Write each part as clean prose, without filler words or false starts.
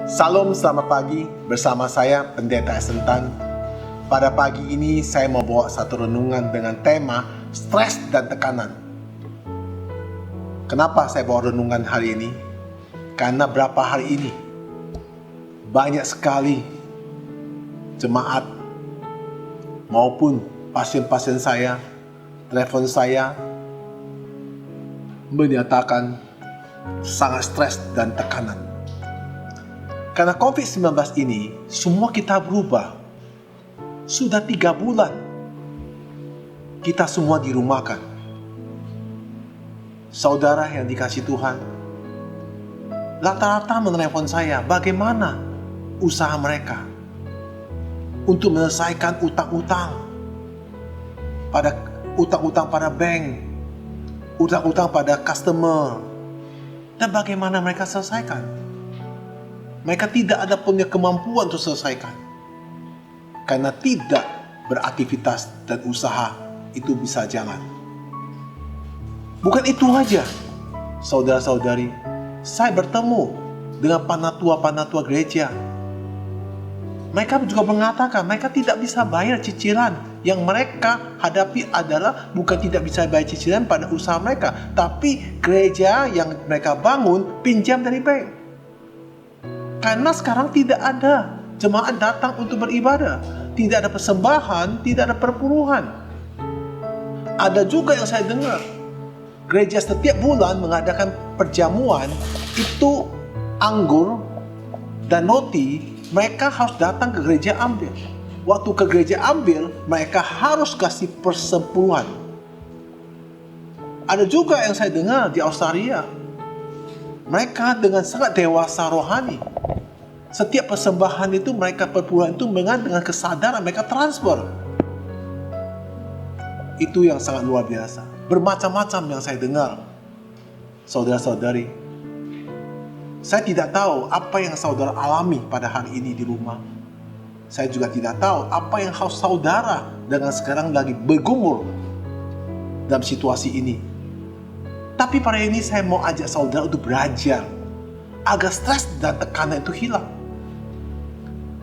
Salam, selamat pagi bersama saya Pendeta Esentan. Pada pagi ini saya mau bawa satu renungan dengan tema stres dan tekanan. Kenapa saya bawa renungan hari ini? Karena berapa hari ini banyak sekali jemaat maupun pasien-pasien saya, telepon saya menyatakan sangat stres dan tekanan. Karena COVID-19 ini, semua kita berubah. Sudah 3 bulan, kita semua dirumahkan. Saudara yang dikasih Tuhan, rata-rata menelepon saya, bagaimana usaha mereka untuk menyelesaikan utang-utang pada bank, utang-utang pada customer, dan bagaimana mereka selesaikan. Mereka tidak ada punya kemampuan untuk selesaikan karena tidak beraktivitas dan usaha itu bisa jalan. Bukan itu aja, saudara-saudari, saya bertemu dengan panatua gereja. Mereka juga mengatakan mereka tidak bisa bayar cicilan. Yang mereka hadapi adalah bukan tidak bisa bayar cicilan pada usaha mereka, tapi gereja yang mereka bangun pinjam dari bank. Karena sekarang tidak ada jemaat datang untuk beribadah, tidak ada persembahan, tidak ada perpuluhan. Ada juga yang saya dengar, gereja setiap bulan mengadakan perjamuan, itu anggur dan roti, mereka harus datang ke gereja ambil. Waktu ke gereja ambil, mereka harus kasih persepuluhan. Ada juga yang saya dengar di Australia, mereka dengan sangat dewasa rohani. Setiap persembahan itu mereka perpuluhan itu dengan kesadaran mereka transfer. Itu yang sangat luar biasa. Bermacam-macam yang saya dengar. Saudara-saudari, saya tidak tahu apa yang saudara alami pada hari ini di rumah. Saya juga tidak tahu apa yang harus saudara dengan sekarang lagi bergumul dalam situasi ini. Tapi pada ini saya mau ajak saudara untuk belajar agar stres dan tekanan itu hilang.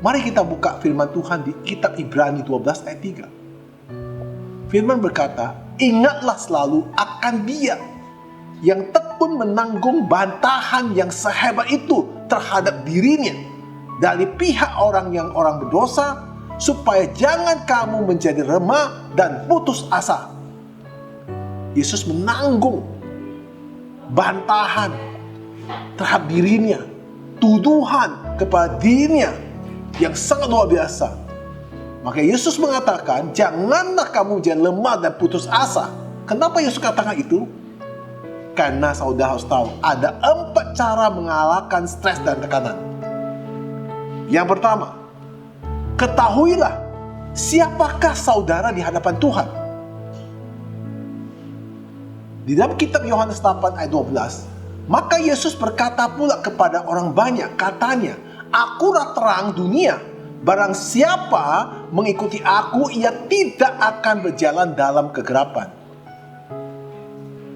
Mari kita buka firman Tuhan di kitab Ibrani 12 ayat 3. Firman berkata, ingatlah selalu akan Dia yang tekun menanggung bantahan yang sehebat itu terhadap dirinya dari pihak orang berdosa, supaya jangan kamu menjadi remah dan putus asa. Yesus menanggung bantahan terhadap dirinya, tuduhan kepada dirinya yang sangat luar biasa. Maka Yesus mengatakan, janganlah kamu menjadi lemah dan putus asa. Kenapa Yesus katakan itu? Karena saudara harus tahu, ada 4 cara mengalahkan stres dan tekanan. Yang pertama, ketahuilah siapakah saudara di hadapan Tuhan. Di dalam kitab Yohanes 8 ayat 12, maka Yesus berkata pula kepada orang banyak, katanya, akulah terang dunia. Barang siapa mengikuti aku, ia tidak akan berjalan dalam kegelapan.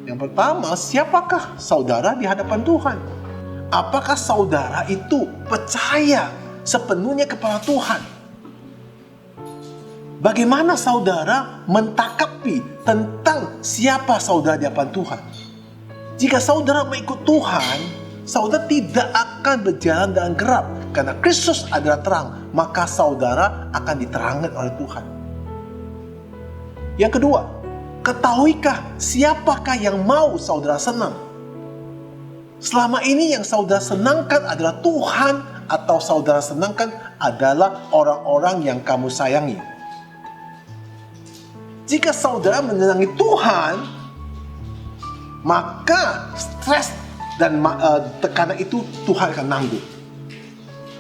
Yang pertama, siapakah saudara di hadapan Tuhan? Apakah saudara itu percaya sepenuhnya kepada Tuhan? Bagaimana saudara mentakapi tentang siapa saudara di hadapan Tuhan? Jika saudara mengikut Tuhan, saudara tidak akan berjalan dengan gelap. Karena Kristus adalah terang, maka saudara akan diterangkan oleh Tuhan. Yang kedua, ketahuikah siapakah yang mau saudara senang? Selama ini yang saudara senangkan adalah Tuhan, atau saudara senangkan adalah orang-orang yang kamu sayangi? Jika saudara menyenangi Tuhan, maka stres dan tekanan itu Tuhan akan nanggung.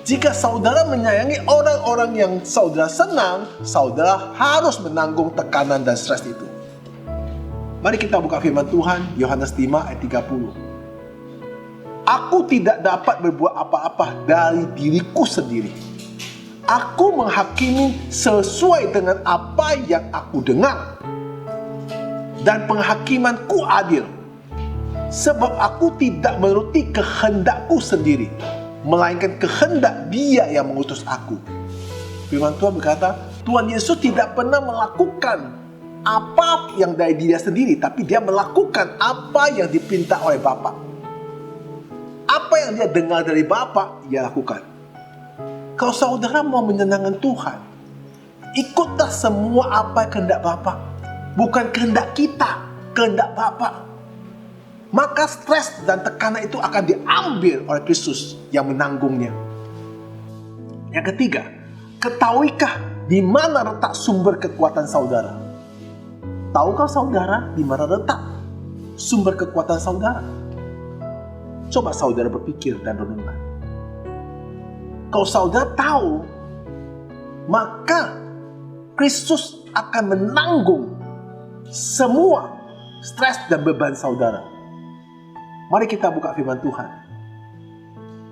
Jika saudara menyayangi orang-orang yang saudara senang, saudara harus menanggung tekanan dan stres itu. Mari kita buka firman Tuhan, Yohanes 5 ayat 30. Aku tidak dapat berbuat apa-apa dari diriku sendiri. Aku menghakimi sesuai dengan apa yang aku dengar. Dan penghakimanku adil. Sebab aku tidak menuruti kehendakku sendiri, melainkan kehendak Dia yang mengutus aku. Firman Tuhan berkata, Tuhan Yesus tidak pernah melakukan apa yang dari Dia sendiri, tapi Dia melakukan apa yang diperintah oleh Bapa. Apa yang Dia dengar dari Bapa, Dia lakukan. Kalau saudara mau menyenangkan Tuhan, ikutlah semua apa kehendak Bapa. Bukan kehendak kita, kehendak Bapa. Maka stres dan tekanan itu akan diambil oleh Kristus yang menanggungnya. Yang ketiga, ketahuikah di mana letak sumber kekuatan saudara? Tahukah saudara di mana letak sumber kekuatan saudara? Coba saudara berpikir dan renungkan. Kalau saudara tahu, maka Kristus akan menanggung semua stres dan beban saudara. Mari kita buka firman Tuhan.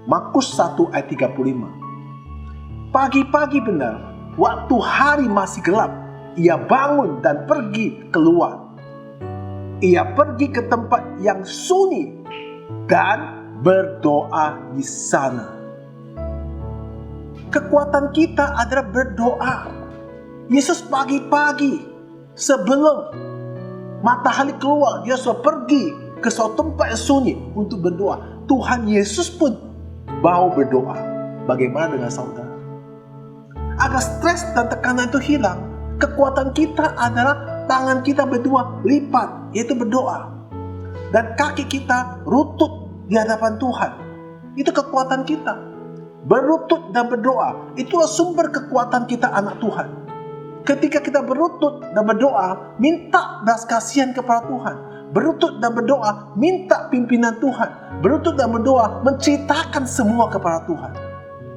Markus 1 ayat 35. Pagi-pagi benar, waktu hari masih gelap, ia bangun dan pergi keluar. Ia pergi ke tempat yang sunyi dan berdoa di sana. Kekuatan kita adalah berdoa. Yesus pagi-pagi sebelum matahari keluar, Dia sudah pergi ke suatu tempat yang sunyi untuk berdoa. Tuhan Yesus pun mau berdoa. Bagaimana dengan saudara? Agar stres dan tekanan itu hilang, kekuatan kita adalah tangan kita berdua lipat, yaitu berdoa. Dan kaki kita rutut di hadapan Tuhan. Itu kekuatan kita. Berlutut dan berdoa, itulah sumber kekuatan kita anak Tuhan. Ketika kita berlutut dan berdoa, minta belas kasihan kepada Tuhan. Berlutut dan berdoa, minta pimpinan Tuhan. Berlutut dan berdoa, menceritakan semua kepada Tuhan.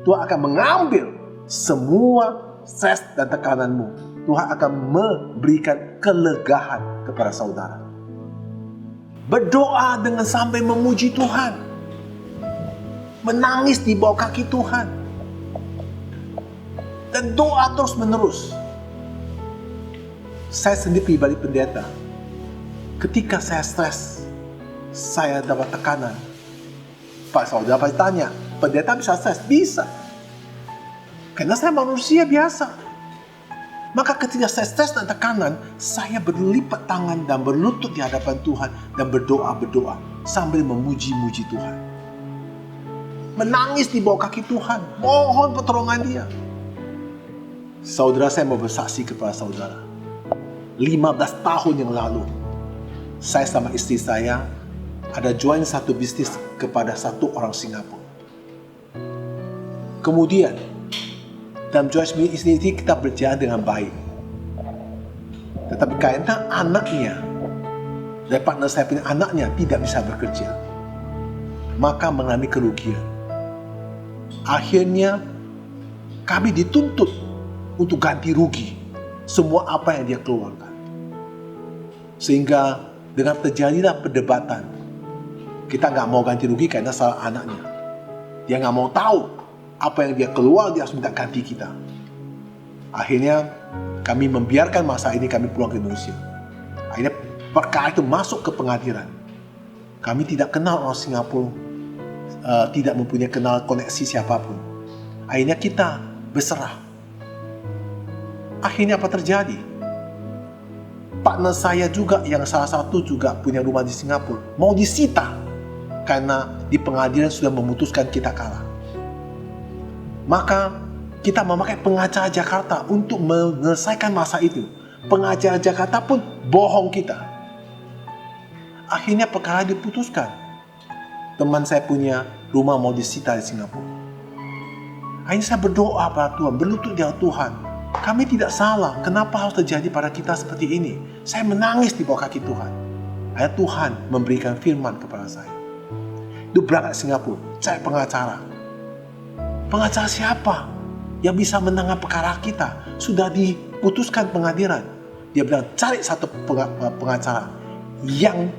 Tuhan akan mengambil semua stres dan tekananmu. Tuhan akan memberikan kelegaan kepada saudara. Berdoa dengan sampai memuji Tuhan. Menangis di bawah kaki Tuhan. Dan doa terus menerus. Saya sendiri pribadi pendeta. Ketika saya stres, saya dapat tekanan. Pak saudara pasti tanya, pendeta bisa stres? Bisa. Karena saya manusia biasa. Maka ketika saya stres dan tekanan, saya berlipat tangan dan berlutut di hadapan Tuhan dan berdoa sambil memuji-muji Tuhan. Menangis di bawah kaki Tuhan, mohon pertolongan Dia. Saudara, saya mau bersaksi kepada saudara. 15 tahun yang lalu, saya sama istri saya ada join satu bisnis kepada satu orang Singapura. Kemudian, dalam join bisnis ini kita berjalan dengan baik. Tetapi karena anaknya, dari partner saya punya anaknya tidak bisa bekerja, maka mengalami kerugian. Akhirnya, kami dituntut untuk ganti rugi semua apa yang dia keluarkan. Sehingga dengan terjadilah perdebatan. Kita nggak mau ganti rugi karena salah anaknya. Dia nggak mau tahu apa yang dia keluar, dia harus minta ganti kita. Akhirnya kami membiarkan masa ini, kami pulang ke Indonesia. Akhirnya perkara itu masuk ke pengadilan. Kami tidak kenal orang Singapura, tidak mempunyai kenal koneksi siapapun. Akhirnya kita berserah. Akhirnya apa terjadi? Partner saya juga yang salah satu juga punya rumah di Singapura mau disita karena di pengadilan sudah memutuskan kita kalah. Maka kita memakai pengacara Jakarta untuk menyelesaikan masa itu. Pengacara Jakarta pun bohong kita. Akhirnya perkara diputuskan. Teman saya punya rumah mau disita di Singapura. Akhirnya saya berdoa pada Tuhan, berlutut di hadapan Tuhan. Kami tidak salah, kenapa harus terjadi pada kita seperti ini? Saya menangis di bawah kaki Tuhan. Akhirnya Tuhan memberikan firman kepada saya. Itu berangkat ke Singapura, cari pengacara. Pengacara siapa yang bisa menangani perkara kita? Sudah diputuskan pengadilan. Dia bilang, cari satu pengacara yang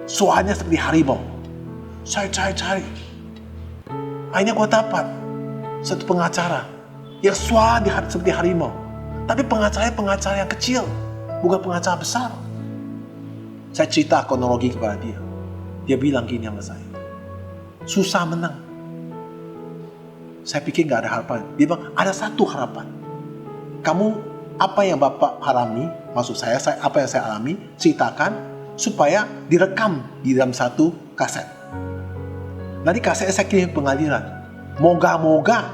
suaranya seperti harimau. Saya cari. Akhirnya gue dapat satu pengacara yang suara seperti harimau. Tapi pengacara yang kecil, bukan pengacara besar. Saya cerita kronologi kepada dia. Dia bilang gini sama saya, susah menang. Saya pikir nggak ada harapan. Dia bilang, ada satu harapan. Kamu, apa yang Bapak alami, maksud saya apa yang saya alami, ceritakan supaya direkam di dalam satu kaset. Nanti kasetnya saya kirim pengadilan. Moga-moga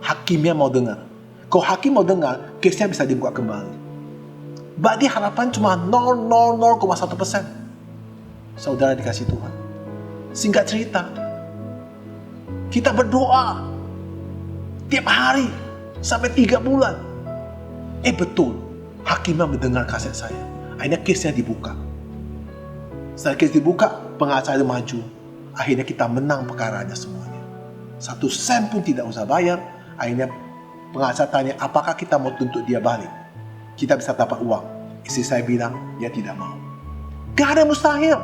hakimnya mau dengar. Kalau hakim mau dengar, kesnya bisa dibuka kembali. Berarti harapan cuma 0,1%. Saudara dikasih Tuhan. Singkat cerita, kita berdoa tiap hari sampai 3 bulan. Betul, hakimnya mendengar kaset saya. Akhirnya kesnya dibuka. Setelah kes dibuka, pengacara maju. Akhirnya kita menang perkaranya semuanya. 1 sen pun tidak usah bayar. Akhirnya pengacara tanya, apakah kita mau tuntut dia balik? Kita bisa dapat uang. Istri saya bilang, dia tidak mau. Gak ada mustahil.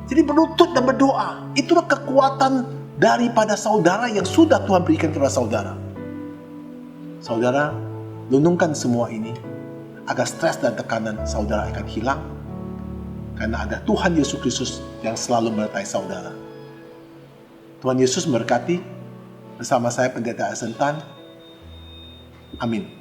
Jadi berlutut dan berdoa, itulah kekuatan daripada saudara yang sudah Tuhan berikan kepada saudara. Saudara, renungkan semua ini agar stres dan tekanan saudara akan hilang, karena ada Tuhan Yesus Kristus yang selalu menyertai saudara. Tuhan Yesus memberkati. Bersama saya Pendeta Asentan. Amin.